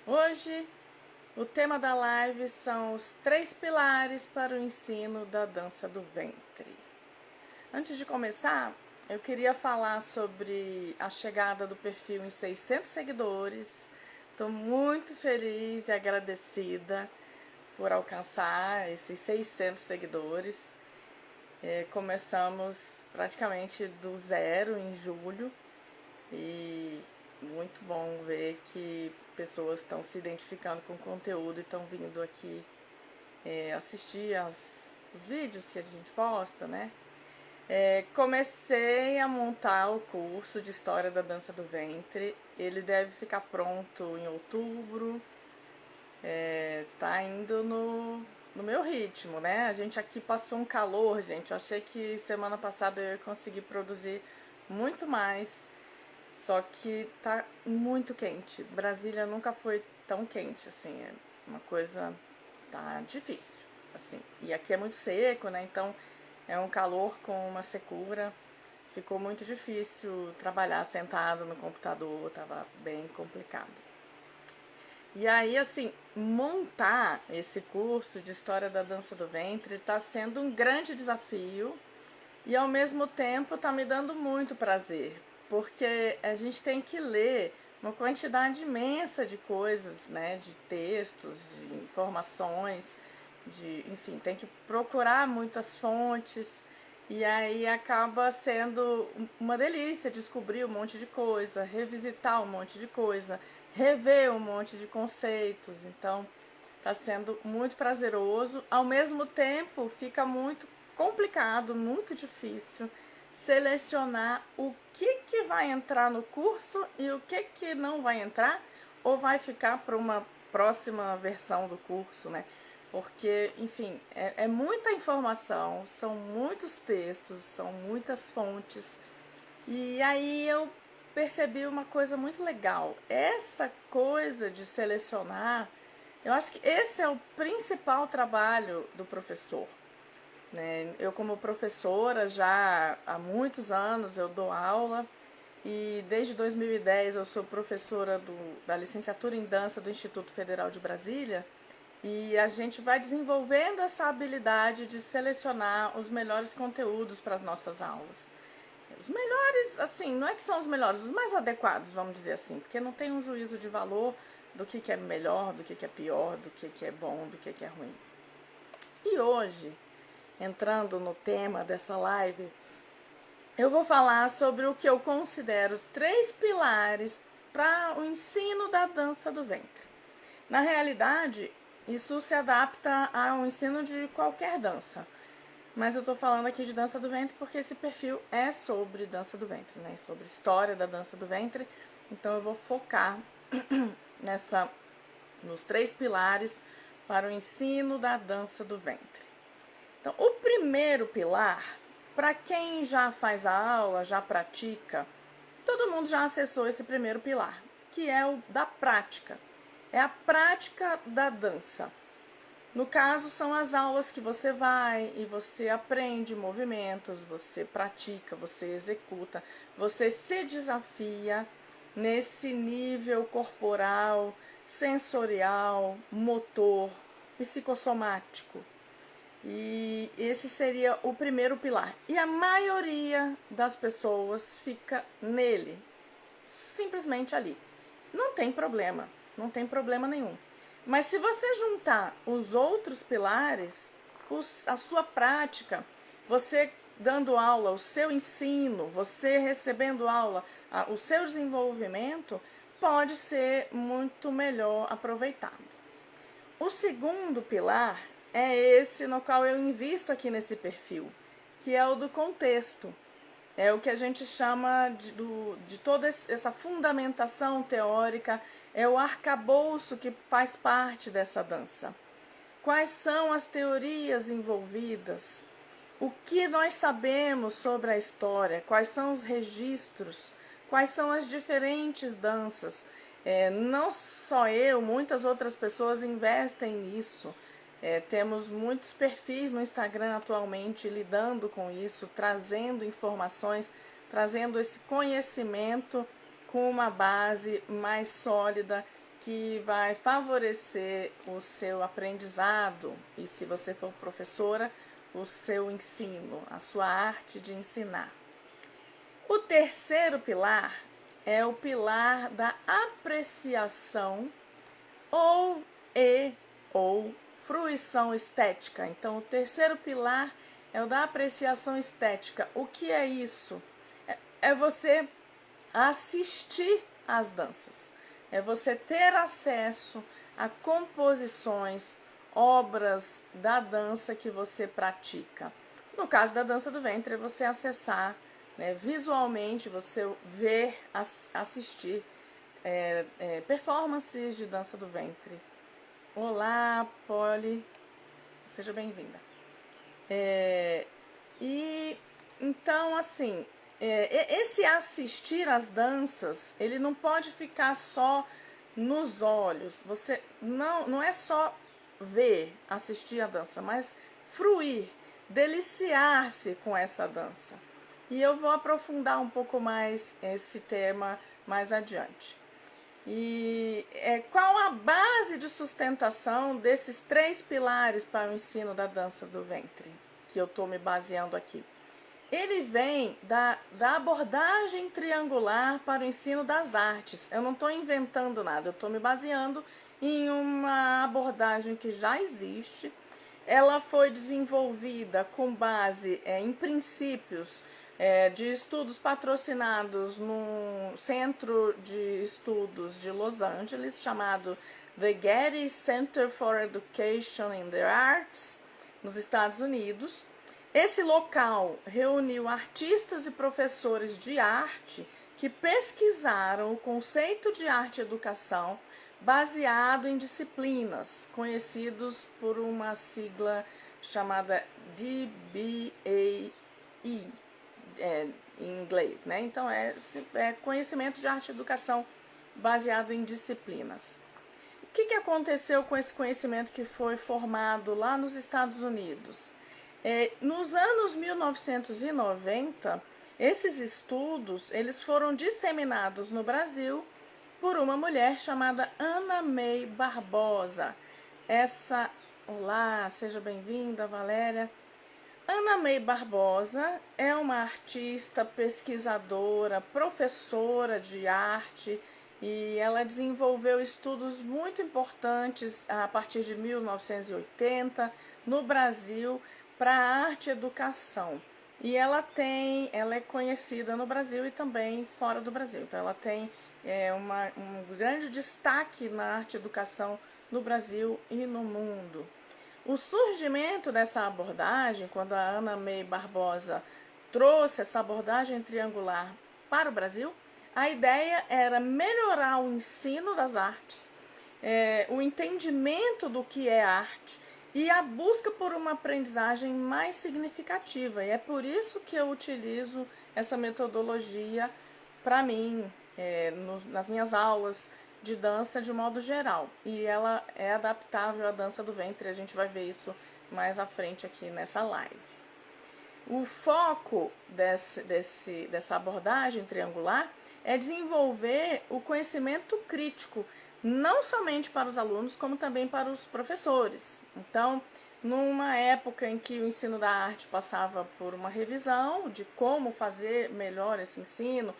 Hoje, o tema da live são os 3 pilares para o ensino da dança do ventre. Antes de começar, eu queria falar sobre a chegada do perfil em 600 seguidores. Estou muito feliz e agradecida por alcançar esses 600 seguidores. Começamos praticamente do zero em julho e muito bom ver que pessoas estão se identificando com o conteúdo e estão vindo aqui assistir os vídeos que a gente posta, né? Comecei a montar o curso de História da Dança do Ventre. Ele deve ficar pronto em outubro. Tá indo no meu ritmo, né? A gente aqui passou um calor, gente. Eu achei que semana passada eu ia conseguir produzir muito mais. Só que tá muito quente. Brasília nunca foi tão quente, assim. É uma coisa... tá difícil, assim. E aqui é muito seco, né? Então é um calor com uma secura. Ficou muito difícil trabalhar sentado no computador. Tava bem complicado. E aí, assim, montar esse curso de História da Dança do Ventre tá sendo um grande desafio. E ao mesmo tempo tá me dando muito prazer, porque a gente tem que ler uma quantidade imensa de coisas, né, de textos, de informações, enfim, tem que procurar muitas fontes e aí acaba sendo uma delícia descobrir um monte de coisa, revisitar um monte de coisa, rever um monte de conceitos. Então, está sendo muito prazeroso. Ao mesmo tempo, fica muito complicado, muito difícil selecionar o que vai entrar no curso e o que não vai entrar ou vai ficar para uma próxima versão do curso, né? Porque, enfim, é muita informação, são muitos textos, são muitas fontes. E aí eu percebi uma coisa muito legal. Essa coisa de selecionar, eu acho que esse é o principal trabalho do professor, né? Eu, como professora, já há muitos anos eu dou aula e desde 2010 eu sou professora da licenciatura em dança do Instituto Federal de Brasília e a gente vai desenvolvendo essa habilidade de selecionar os melhores conteúdos para as nossas aulas. Os melhores, assim, não é que são os melhores, os mais adequados, vamos dizer assim, porque não tem um juízo de valor do que é melhor, do que é pior, do que é bom, do que é ruim. E hoje, entrando no tema dessa live, eu vou falar sobre o que eu considero 3 pilares para o ensino da dança do ventre. Na realidade, isso se adapta ao ensino de qualquer dança. Mas eu estou falando aqui de dança do ventre porque esse perfil é sobre dança do ventre, né? Sobre história da dança do ventre. Então eu vou focar nos 3 pilares para o ensino da dança do ventre. Então, o primeiro pilar, para quem já faz a aula, já pratica, todo mundo já acessou esse primeiro pilar, que é o da prática. É a prática da dança. No caso, são as aulas que você vai e você aprende movimentos, você pratica, você executa, você se desafia nesse nível corporal, sensorial, motor, psicossomático. E esse seria o primeiro pilar. E a maioria das pessoas fica nele, simplesmente ali. Não tem problema, não tem problema nenhum. Mas se você juntar os outros pilares, a sua prática, você dando aula, o seu ensino, você recebendo aula, o seu desenvolvimento pode ser muito melhor aproveitado. O segundo pilar é esse no qual eu invisto aqui nesse perfil, que é o do contexto. É o que a gente chama de toda essa fundamentação teórica, é o arcabouço que faz parte dessa dança. Quais são as teorias envolvidas? O que nós sabemos sobre a história? Quais são os registros? Quais são as diferentes danças? Não só eu, muitas outras pessoas investem nisso. Temos muitos perfis no Instagram atualmente lidando com isso, trazendo informações, trazendo esse conhecimento com uma base mais sólida que vai favorecer o seu aprendizado e, se você for professora, o seu ensino, a sua arte de ensinar. O terceiro pilar é o pilar da apreciação ou fruição estética. Então, o terceiro pilar é o da apreciação estética. O que é isso? É você assistir às danças. É você ter acesso a composições, obras da dança que você pratica. No caso da dança do ventre, é você acessar, né, visualmente, você ver, assistir performances de dança do ventre. Olá, Polly, seja bem-vinda. E então, assim, esse assistir às danças, ele não pode ficar só nos olhos. Você não é só ver, assistir a dança, mas fruir, deliciar-se com essa dança. E eu vou aprofundar um pouco mais esse tema mais adiante. E qual a base de sustentação desses 3 pilares para o ensino da dança do ventre, que eu estou me baseando aqui? Ele vem da abordagem triangular para o ensino das artes. Eu não estou inventando nada, eu estou me baseando em uma abordagem que já existe. Ela foi desenvolvida com base em princípios de estudos patrocinados no Centro de Estudos de Los Angeles, chamado The Getty Center for Education in the Arts, nos Estados Unidos. Esse local reuniu artistas e professores de arte que pesquisaram o conceito de arte e educação baseado em disciplinas, conhecidos por uma sigla chamada DBAE, em inglês, né? Então, é conhecimento de arte e educação baseado em disciplinas. O que aconteceu com esse conhecimento que foi formado lá nos Estados Unidos? Nos anos 1990, esses estudos eles foram disseminados no Brasil por uma mulher chamada Ana May Barbosa. Olá, seja bem-vinda, Valéria. Ana May Barbosa é uma artista, pesquisadora, professora de arte e ela desenvolveu estudos muito importantes a partir de 1980 no Brasil para a arte e educação. E ela é conhecida no Brasil e também fora do Brasil. Então ela tem um grande destaque na arte e educação no Brasil e no mundo. O surgimento dessa abordagem, quando a Ana May Barbosa trouxe essa abordagem triangular para o Brasil, a ideia era melhorar o ensino das artes, o entendimento do que é arte e a busca por uma aprendizagem mais significativa. E é por isso que eu utilizo essa metodologia para mim, nas minhas aulas de dança de modo geral, e ela é adaptável à dança do ventre. A gente vai ver isso mais à frente aqui nessa live. O foco dessa abordagem triangular é desenvolver o conhecimento crítico, não somente para os alunos, como também para os professores. Então, numa época em que o ensino da arte passava por uma revisão de como fazer melhor esse ensino,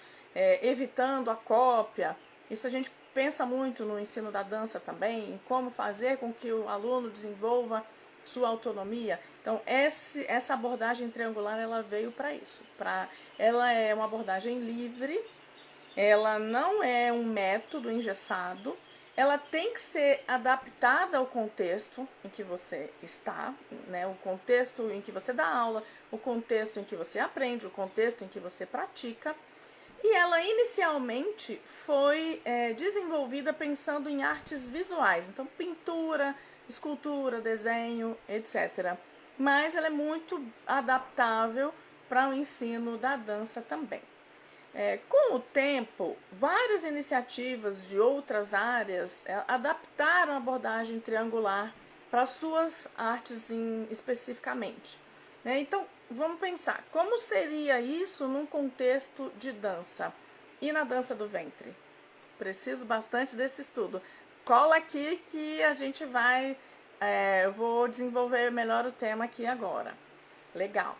evitando a cópia, isso a gente pensa muito no ensino da dança também, em como fazer com que o aluno desenvolva sua autonomia. Então, essa abordagem triangular, ela veio para isso. Ela é uma abordagem livre, ela não é um método engessado, ela tem que ser adaptada ao contexto em que você está, né? O contexto em que você dá aula, o contexto em que você aprende, o contexto em que você pratica. E ela inicialmente foi desenvolvida pensando em artes visuais, então pintura, escultura, desenho, etc. Mas ela é muito adaptável para o ensino da dança também. Com o tempo, várias iniciativas de outras áreas adaptaram a abordagem triangular para suas artes especificamente. Então, vamos pensar, como seria isso num contexto de dança? E na dança do ventre? Preciso bastante desse estudo. cola aqui que a gente vai... eu vou desenvolver melhor o tema aqui agora. Legal.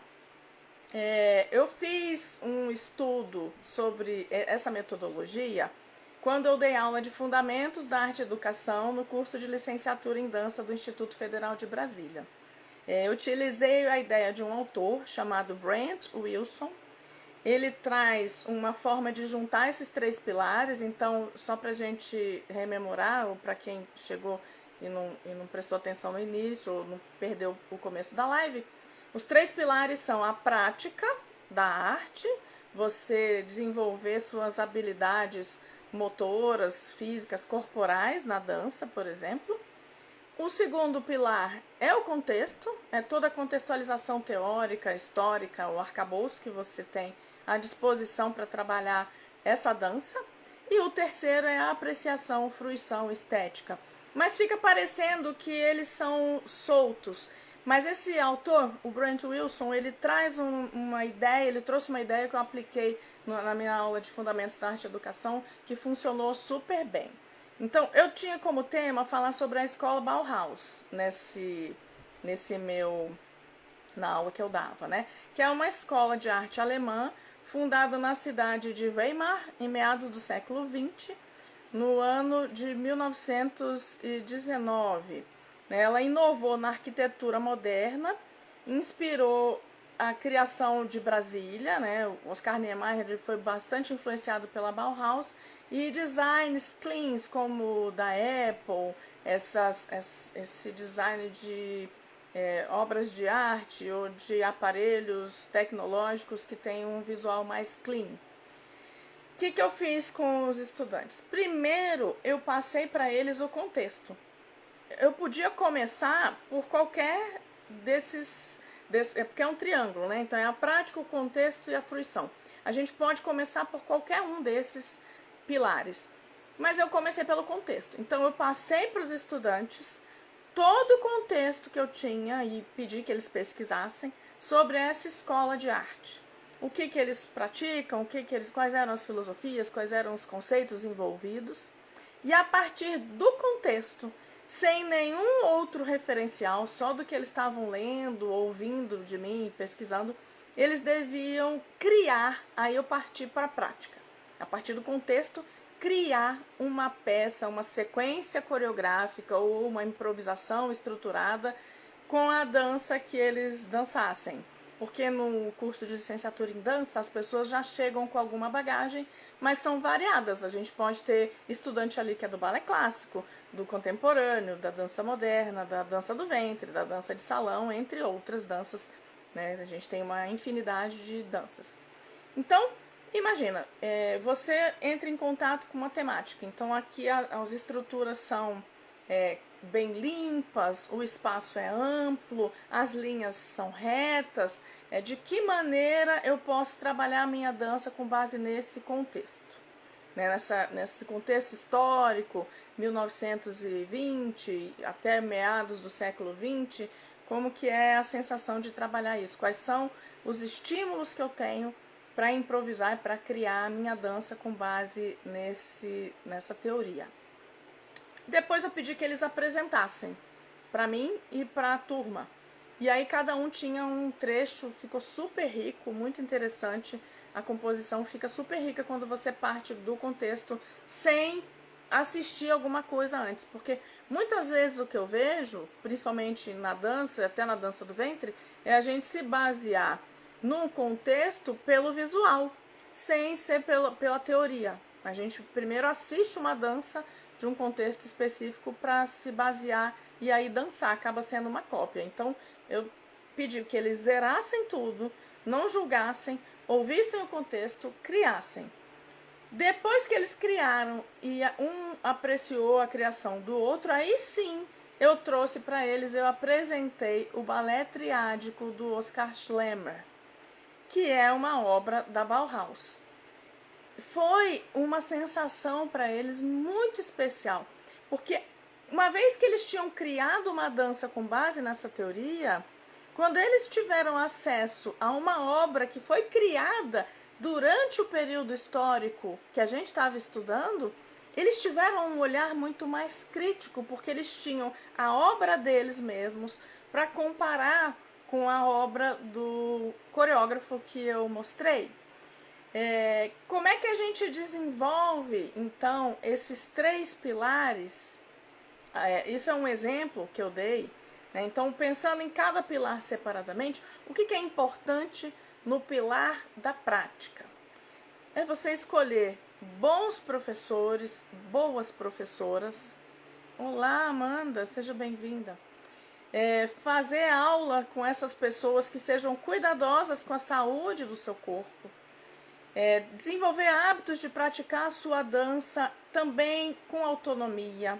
Eu fiz um estudo sobre essa metodologia quando eu dei aula de Fundamentos da Arte e Educação no curso de licenciatura em dança do Instituto Federal de Brasília. Eu utilizei a ideia de um autor chamado Brent Wilson. Ele traz uma forma de juntar esses 3 pilares, então, só para a gente rememorar, ou para quem chegou e não prestou atenção no início, ou não perdeu o começo da live, os 3 pilares são a prática da arte, você desenvolver suas habilidades motoras, físicas, corporais na dança, por exemplo. O segundo pilar é o contexto, é toda a contextualização teórica, histórica, o arcabouço que você tem à disposição para trabalhar essa dança. E o terceiro é a apreciação, fruição, estética. Mas fica parecendo que eles são soltos. Mas esse autor, o Brent Wilson, ele traz uma ideia, ele trouxe uma ideia que eu apliquei na minha aula de Fundamentos da Arte e Educação, que funcionou super bem. Então, eu tinha como tema falar sobre a escola Bauhaus, na aula que eu dava, né? Que é uma escola de arte alemã, fundada na cidade de Weimar, em meados do século XX, no ano de 1919. Ela inovou na arquitetura moderna, inspirou a criação de Brasília, né? O Oscar Niemeyer foi bastante influenciado pela Bauhaus, e designs cleans como o da Apple, esse design de obras de arte ou de aparelhos tecnológicos que tem um visual mais clean. O que eu fiz com os estudantes? Primeiro, eu passei para eles o contexto. Eu podia começar por qualquer porque é um triângulo, né? Então é a prática, o contexto e a fruição. A gente pode começar por qualquer um desses pilares, mas eu comecei pelo contexto. Então eu passei para os estudantes todo o contexto que eu tinha e pedi que eles pesquisassem sobre essa escola de arte. O que eles praticam, quais eram as filosofias, quais eram os conceitos envolvidos. E a partir do contexto, sem nenhum outro referencial, só do que eles estavam lendo, ouvindo de mim, pesquisando, eles deviam criar, aí eu parti para a prática. A partir do contexto, criar uma peça, uma sequência coreográfica ou uma improvisação estruturada com a dança que eles dançassem. Porque no curso de licenciatura em dança, as pessoas já chegam com alguma bagagem, mas são variadas. A gente pode ter estudante ali que é do balé clássico, do contemporâneo, da dança moderna, da dança do ventre, da dança de salão, entre outras danças, né? A gente tem uma infinidade de danças. Então, imagina, você entra em contato com uma temática. Então, aqui as estruturas são bem limpas, o espaço é amplo, as linhas são retas. De que maneira eu posso trabalhar a minha dança com base nesse contexto? Nesse contexto histórico, 1920 até meados do século XX, como que é a sensação de trabalhar isso? Quais são os estímulos que eu tenho para improvisar e para criar a minha dança com base nessa teoria? Depois eu pedi que eles apresentassem para mim e para a turma. E aí cada um tinha um trecho, ficou super rico, muito interessante. A composição fica super rica quando você parte do contexto sem assistir alguma coisa antes. Porque muitas vezes o que eu vejo, principalmente na dança, até na dança do ventre, é a gente se basear no contexto pelo visual, sem ser pela teoria. A gente primeiro assiste uma dança de um contexto específico para se basear e aí dançar, acaba sendo uma cópia. Então eu pedi que eles zerassem tudo, não julgassem, ouvissem o contexto, criassem. Depois que eles criaram e um apreciou a criação do outro, aí sim eu trouxe para eles, eu apresentei o balé triádico do Oscar Schlemmer, que é uma obra da Bauhaus. Foi uma sensação para eles muito especial, porque uma vez que eles tinham criado uma dança com base nessa teoria, quando eles tiveram acesso a uma obra que foi criada durante o período histórico que a gente estava estudando, eles tiveram um olhar muito mais crítico, porque eles tinham a obra deles mesmos para comparar com a obra do coreógrafo que eu mostrei. Como é que a gente desenvolve, então, esses 3 pilares? Isso é um exemplo que eu dei, né? Então, pensando em cada pilar separadamente, o que é importante no pilar da prática? É você escolher bons professores, boas professoras. Olá, Amanda, seja bem-vinda. Fazer aula com essas pessoas que sejam cuidadosas com a saúde do seu corpo. Desenvolver hábitos de praticar a sua dança também com autonomia.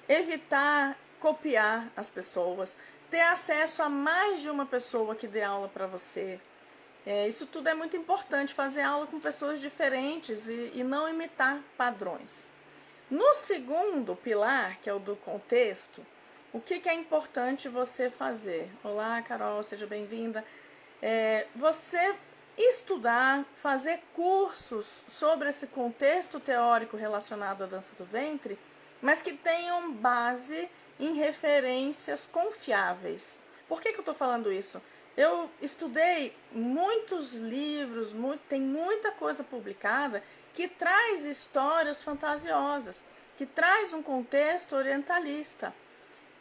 Evitar copiar as pessoas. Ter acesso a mais de uma pessoa que dê aula para você. Isso tudo é muito importante, fazer aula com pessoas diferentes e não imitar padrões. No segundo pilar, que é o do contexto, o que é importante você fazer? Olá, Carol, seja bem-vinda. Você estudar, fazer cursos sobre esse contexto teórico relacionado à dança do ventre, mas que tenham base em referências confiáveis. Por que eu estou falando isso? Eu estudei muitos livros, tem muita coisa publicada que traz histórias fantasiosas, que traz um contexto orientalista,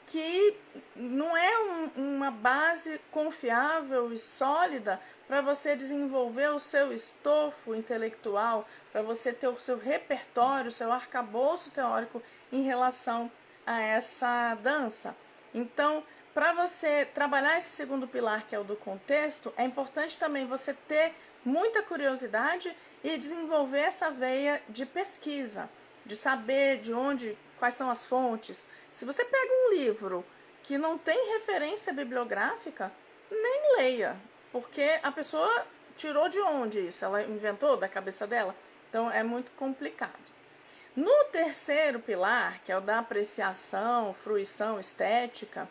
que não é uma base confiável e sólida para você desenvolver o seu estofo intelectual, para você ter o seu repertório, o seu arcabouço teórico em relação a essa dança. Então, para você trabalhar esse segundo pilar, que é o do contexto, é importante também você ter muita curiosidade e desenvolver essa veia de pesquisa, de saber de onde, quais são as fontes. Se você pega um livro que não tem referência bibliográfica, nem leia, porque a pessoa tirou de onde isso? Ela inventou da cabeça dela? Então é muito complicado. No terceiro pilar, que é o da apreciação, fruição estética,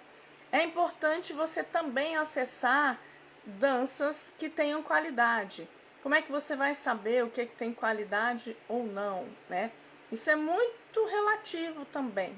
é importante você também acessar danças que tenham qualidade. Como é que você vai saber o que tem qualidade ou não, né? Isso é muito relativo também.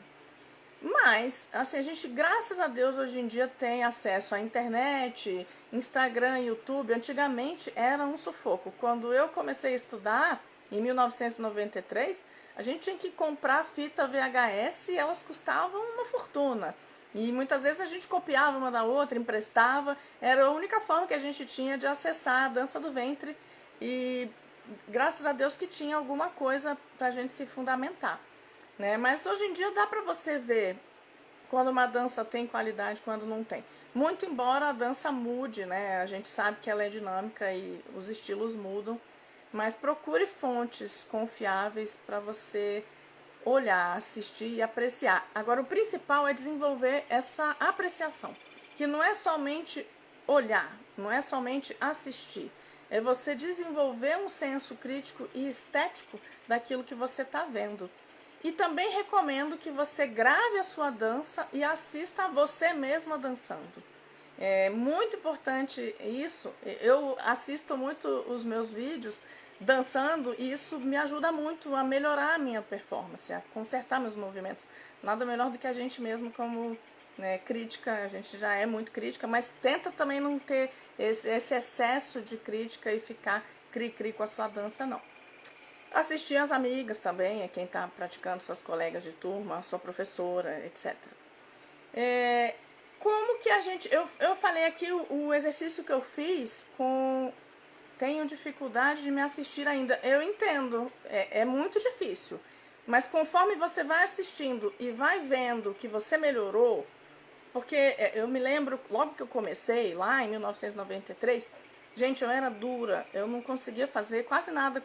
Mas, assim, a gente, graças a Deus, hoje em dia tem acesso à internet, Instagram, YouTube. Antigamente era um sufoco. Quando eu comecei a estudar, em 1993, a gente tinha que comprar fita VHS e elas custavam uma fortuna. E muitas vezes a gente copiava uma da outra, emprestava. Era a única forma que a gente tinha de acessar a dança do ventre. E graças a Deus que tinha alguma coisa para a gente se fundamentar, né? Mas hoje em dia dá para você ver quando uma dança tem qualidade, quando não tem. Muito embora a dança mude, né? A gente sabe que ela é dinâmica e os estilos mudam. Mas procure fontes confiáveis para você olhar, assistir e apreciar. Agora, o principal é desenvolver essa apreciação, que não é somente olhar, não é somente assistir. É você desenvolver um senso crítico e estético daquilo que você está vendo. E também recomendo que você grave a sua dança e assista a você mesma dançando. É muito importante isso. Eu assisto muito os meus vídeos dançando e isso me ajuda muito a melhorar a minha performance, a consertar meus movimentos. Nada melhor do que a gente mesmo como, né, crítica, a gente já é muito crítica, mas tenta também não ter esse excesso de crítica e ficar cri-cri com a sua dança, não. Assistir as amigas também, quem está praticando, suas colegas de turma, a sua professora, etc. Como que a gente... Eu falei aqui o exercício que eu fiz com... Tenho dificuldade de me assistir ainda. Eu entendo, é muito difícil. Mas conforme você vai assistindo e vai vendo que você melhorou, porque eu me lembro, logo que eu comecei, lá em 1993, gente, eu era dura, eu não conseguia fazer quase nada,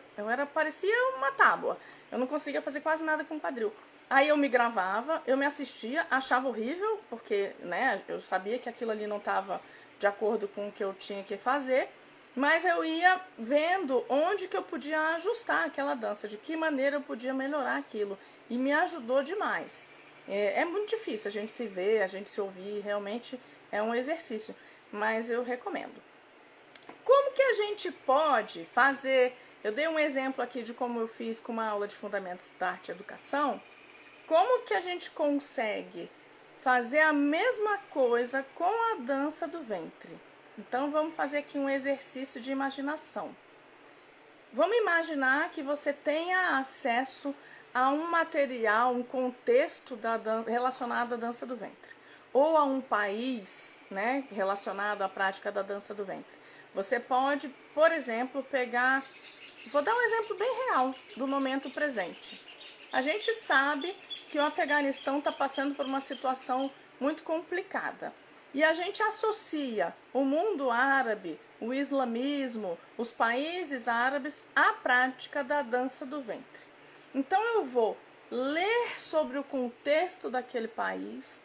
parecia uma tábua, eu não conseguia fazer quase nada com quadril. Aí eu me gravava, eu me assistia, achava horrível, porque, né, eu sabia que aquilo ali não estava de acordo com o que eu tinha que fazer, mas eu ia vendo onde que eu podia ajustar aquela dança, de que maneira eu podia melhorar aquilo, e me ajudou demais. É muito difícil a gente se ver, a gente se ouvir, realmente é um exercício, mas eu recomendo. Como que a gente pode fazer Eu dei um exemplo aqui de como eu fiz com uma aula de Fundamentos da Arte e Educação. Como que a gente consegue fazer a mesma coisa com a dança do ventre? Então, vamos fazer aqui um exercício de imaginação. Vamos imaginar que você tenha acesso a um material, um contexto relacionado à dança do ventre, ou a um país, né, relacionado à prática da dança do ventre. Você pode, por exemplo, pegar... Vou dar um exemplo bem real do momento presente. A gente sabe que o Afeganistão está passando por uma situação muito complicada. E a gente associa o mundo árabe, o islamismo, os países árabes à prática da dança do ventre. Então eu vou ler sobre o contexto daquele país,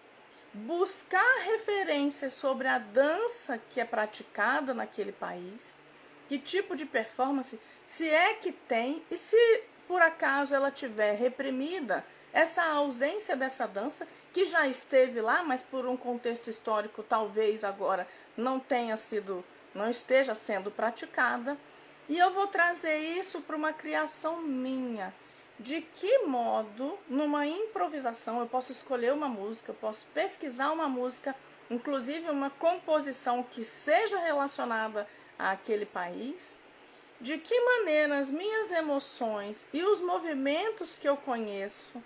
buscar referências sobre a dança que é praticada naquele país, que tipo de performance, se é que tem, e se por acaso ela tiver reprimida, essa ausência dessa dança, que já esteve lá, mas por um contexto histórico talvez agora não esteja sendo praticada, e eu vou trazer isso para uma criação minha. De que modo, numa improvisação, eu posso escolher uma música, eu posso pesquisar uma música, inclusive uma composição que seja relacionada àquele país, de que maneira as minhas emoções e os movimentos que eu conheço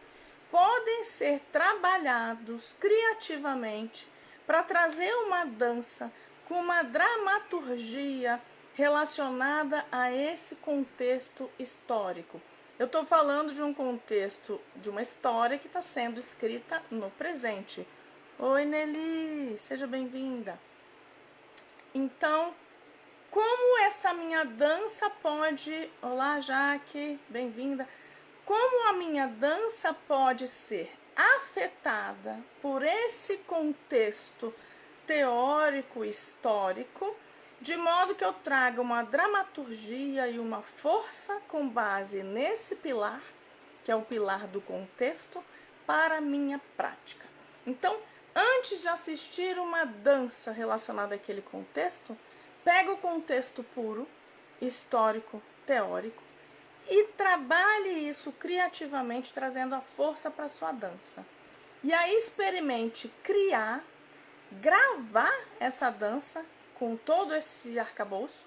podem ser trabalhados criativamente para trazer uma dança com uma dramaturgia relacionada a esse contexto histórico. Eu estou falando de um contexto, de uma história que está sendo escrita no presente. Oi, Nelly, seja bem-vinda. Então, como essa minha dança pode... Olá, Jaque, bem-vinda. Como a minha dança pode ser afetada por esse contexto teórico histórico, de modo que eu traga uma dramaturgia e uma força com base nesse pilar, que é o pilar do contexto, para a minha prática. Então, antes de assistir uma dança relacionada àquele contexto, pega o contexto puro, histórico, teórico, e trabalhe isso criativamente, trazendo a força para a sua dança. E aí experimente criar, gravar essa dança com todo esse arcabouço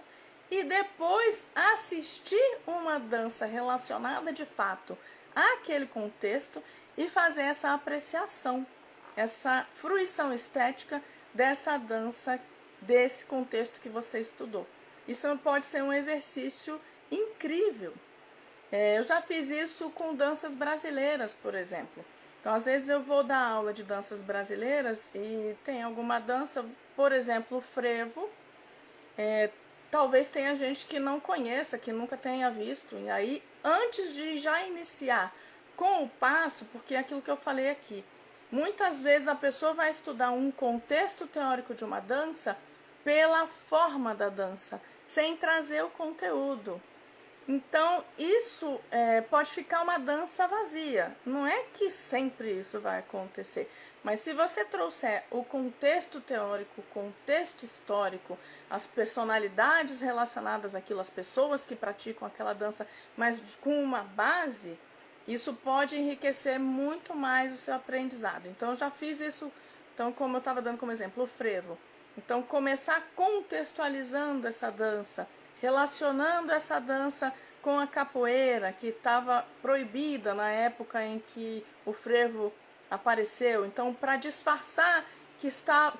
e depois assistir uma dança relacionada de fato àquele contexto e fazer essa apreciação, essa fruição estética dessa dança, desse contexto que você estudou. Isso pode ser um exercício incrível. Eu já fiz isso com danças brasileiras, por exemplo. Então, às vezes eu vou dar aula de danças brasileiras e tem alguma dança, por exemplo, o frevo. Talvez tenha gente que não conheça, que nunca tenha visto. E aí, antes de já iniciar com o passo, porque é aquilo que eu falei aqui, muitas vezes a pessoa vai estudar um contexto teórico de uma dança pela forma da dança, sem trazer o conteúdo. Então, isso pode ficar uma dança vazia. Não é que sempre isso vai acontecer. Mas se você trouxer o contexto teórico, o contexto histórico, as personalidades relacionadas àquilo, as pessoas que praticam aquela dança, mas com uma base, isso pode enriquecer muito mais o seu aprendizado. Então, eu já fiz isso, então, como eu estava dando como exemplo, o frevo. Então, começar contextualizando essa dança, relacionando essa dança com a capoeira, que estava proibida na época em que o frevo apareceu. Então, para disfarçar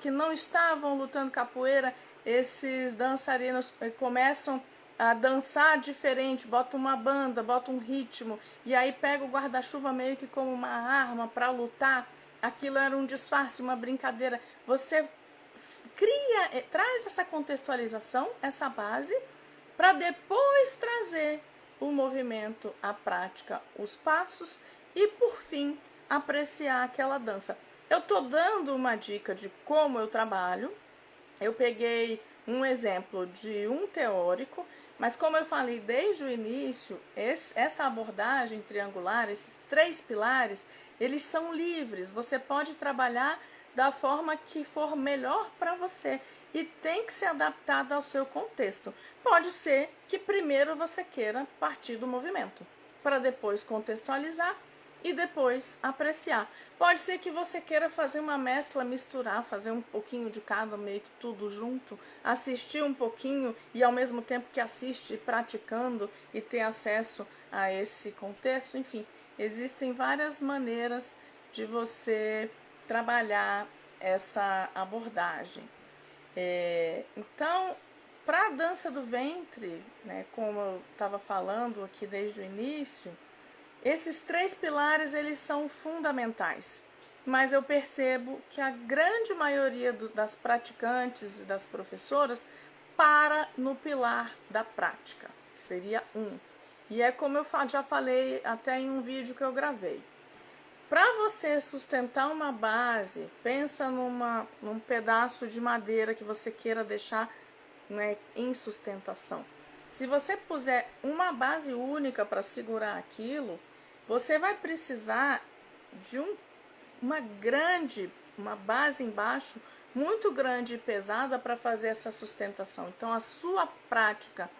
que não estavam lutando capoeira, esses dançarinos começam a dançar diferente, botam uma banda, botam um ritmo, e aí pega o guarda-chuva meio que como uma arma para lutar. Aquilo era um disfarce, uma brincadeira. Você traz essa contextualização, essa base, para depois trazer o movimento, a prática, os passos e, por fim, apreciar aquela dança. Eu estou dando uma dica de como eu trabalho. Eu peguei um exemplo de um teórico, mas como eu falei desde o início, essa abordagem triangular, esses 3 pilares, eles são livres. Você pode trabalhar da forma que for melhor para você e tem que ser adaptada ao seu contexto. Pode ser que primeiro você queira partir do movimento, para depois contextualizar e depois apreciar. Pode ser que você queira fazer uma mescla, misturar, fazer um pouquinho de cada, meio que tudo junto, assistir um pouquinho e ao mesmo tempo que assiste, praticando e ter acesso a esse contexto. Enfim, existem várias maneiras de você trabalhar essa abordagem. Então, para a dança do ventre, né, como eu estava falando aqui desde o início, esses 3 pilares eles são fundamentais, mas eu percebo que a grande maioria das praticantes e das professoras para no pilar da prática, que seria 1. E é como eu já falei até em um vídeo que eu gravei. Para você sustentar uma base, pensa num pedaço de madeira que você queira deixar, né, em sustentação. Se você puser uma base única para segurar aquilo, você vai precisar de uma base embaixo muito grande e pesada para fazer essa sustentação. Então, a sua prática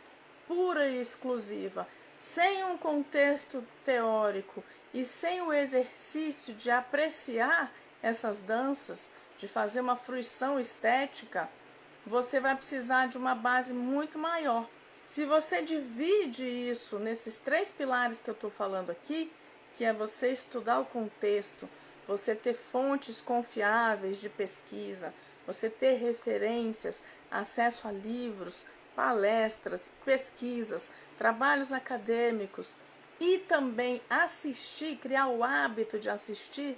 pura e exclusiva, sem um contexto teórico e sem o exercício de apreciar essas danças, de fazer uma fruição estética, você vai precisar de uma base muito maior. Se você divide isso nesses 3 pilares que eu estou falando aqui, que é você estudar o contexto, você ter fontes confiáveis de pesquisa, você ter referências, acesso a livros, palestras, pesquisas, trabalhos acadêmicos e também assistir, criar o hábito de assistir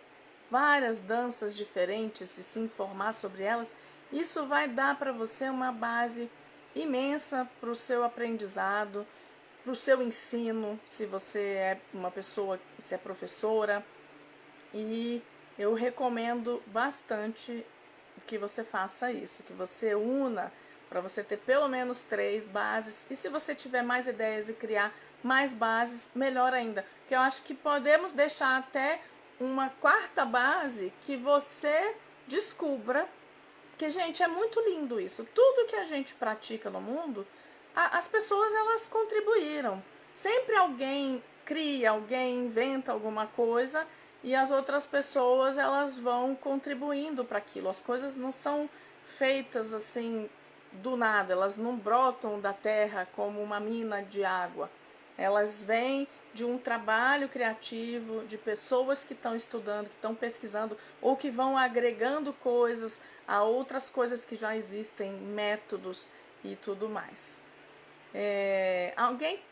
várias danças diferentes e se informar sobre elas, isso vai dar para você uma base imensa para o seu aprendizado, para o seu ensino, se você é uma pessoa, se é professora. E eu recomendo bastante que você faça isso, que você una para você ter pelo menos 3 bases. E se você tiver mais ideias e criar mais bases, melhor ainda. Porque eu acho que podemos deixar até uma 4ª base que você descubra. Porque, gente, é muito lindo isso. Tudo que a gente pratica no mundo, as pessoas elas contribuíram. Sempre alguém cria, alguém inventa alguma coisa e as outras pessoas elas vão contribuindo para aquilo. As coisas não são feitas assim do nada, elas não brotam da terra como uma mina de água. Elas vêm de um trabalho criativo, de pessoas que estão estudando, que estão pesquisando ou que vão agregando coisas a outras coisas que já existem, métodos e tudo mais.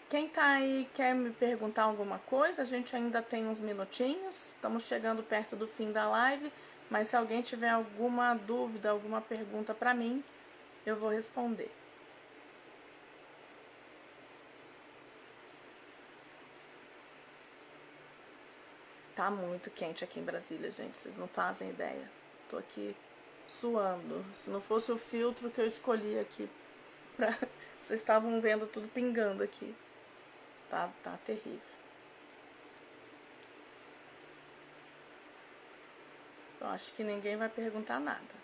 Quem tá aí quer me perguntar alguma coisa? A gente ainda tem uns minutinhos, estamos chegando perto do fim da live, mas se alguém tiver alguma dúvida, alguma pergunta para mim, eu vou responder. Tá muito quente aqui em Brasília, gente, vocês não fazem ideia. Tô aqui suando. Se não fosse o filtro que eu escolhi aqui, vocês estavam vendo tudo pingando aqui. Tá terrível. Eu acho que ninguém vai perguntar nada.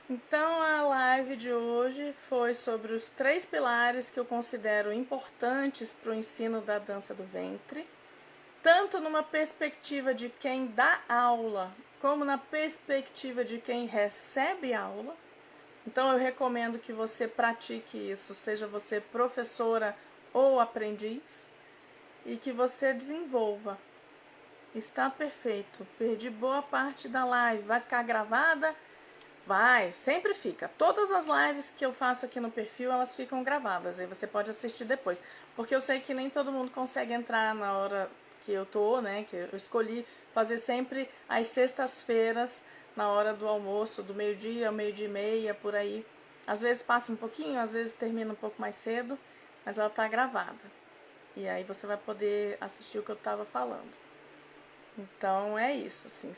Então a live de hoje foi sobre os 3 pilares que eu considero importantes para o ensino da dança do ventre, tanto numa perspectiva de quem dá aula, como na perspectiva de quem recebe aula. Então eu recomendo que você pratique isso, seja você professora ou aprendiz, e que você desenvolva. Está perfeito. Perdi boa parte da live. Vai ficar gravada? Vai, sempre fica. Todas as lives que eu faço aqui no perfil, elas ficam gravadas. Aí você pode assistir depois. Porque eu sei que nem todo mundo consegue entrar na hora que eu tô, né? Que eu escolhi fazer sempre às sextas-feiras, na hora do almoço, do meio-dia ao meio-dia e meia, por aí. Às vezes passa um pouquinho, às vezes termina um pouco mais cedo, mas ela tá gravada. E aí você vai poder assistir o que eu tava falando. Então é isso, assim,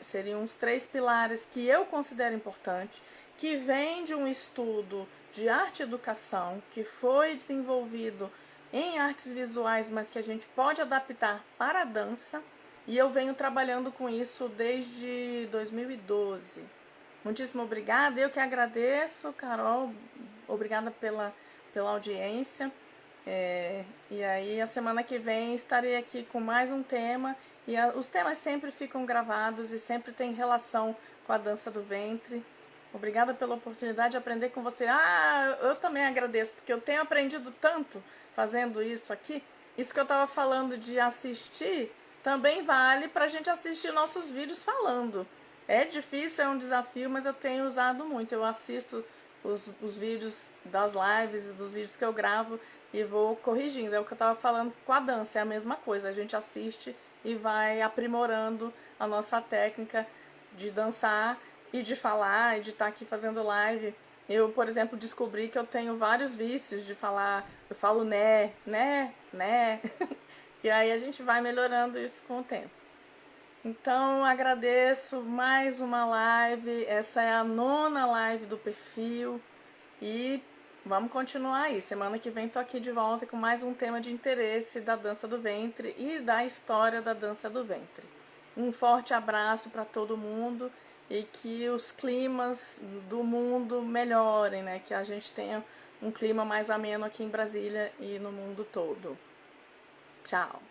seriam os 3 pilares que eu considero importante, que vem de um estudo de arte e educação, que foi desenvolvido em artes visuais, mas que a gente pode adaptar para a dança. E eu venho trabalhando com isso desde 2012. Muitíssimo obrigada. Eu que agradeço, Carol. Obrigada pela audiência. E aí, a semana que vem estarei aqui com mais um tema. E os temas sempre ficam gravados e sempre tem relação com a dança do ventre. Obrigada pela oportunidade de aprender com você. Eu também agradeço, porque eu tenho aprendido tanto fazendo isso aqui. Isso que eu estava falando de assistir também vale para a gente assistir nossos vídeos falando. É difícil, é um desafio, mas eu tenho usado muito. Eu assisto os vídeos das lives e dos vídeos que eu gravo e vou corrigindo. É o que eu estava falando com a dança, é a mesma coisa. A gente assiste e vai aprimorando a nossa técnica de dançar e de falar e de estar aqui fazendo live. Eu, por exemplo, descobri que eu tenho vários vícios de falar. Eu falo né. E aí a gente vai melhorando isso com o tempo. Então, agradeço mais uma live. Essa é a 9ª live do perfil. E vamos continuar aí. Semana que vem tô aqui de volta com mais um tema de interesse da dança do ventre e da história da dança do ventre. Um forte abraço para todo mundo e que os climas do mundo melhorem, né? Que a gente tenha um clima mais ameno aqui em Brasília e no mundo todo. Tchau!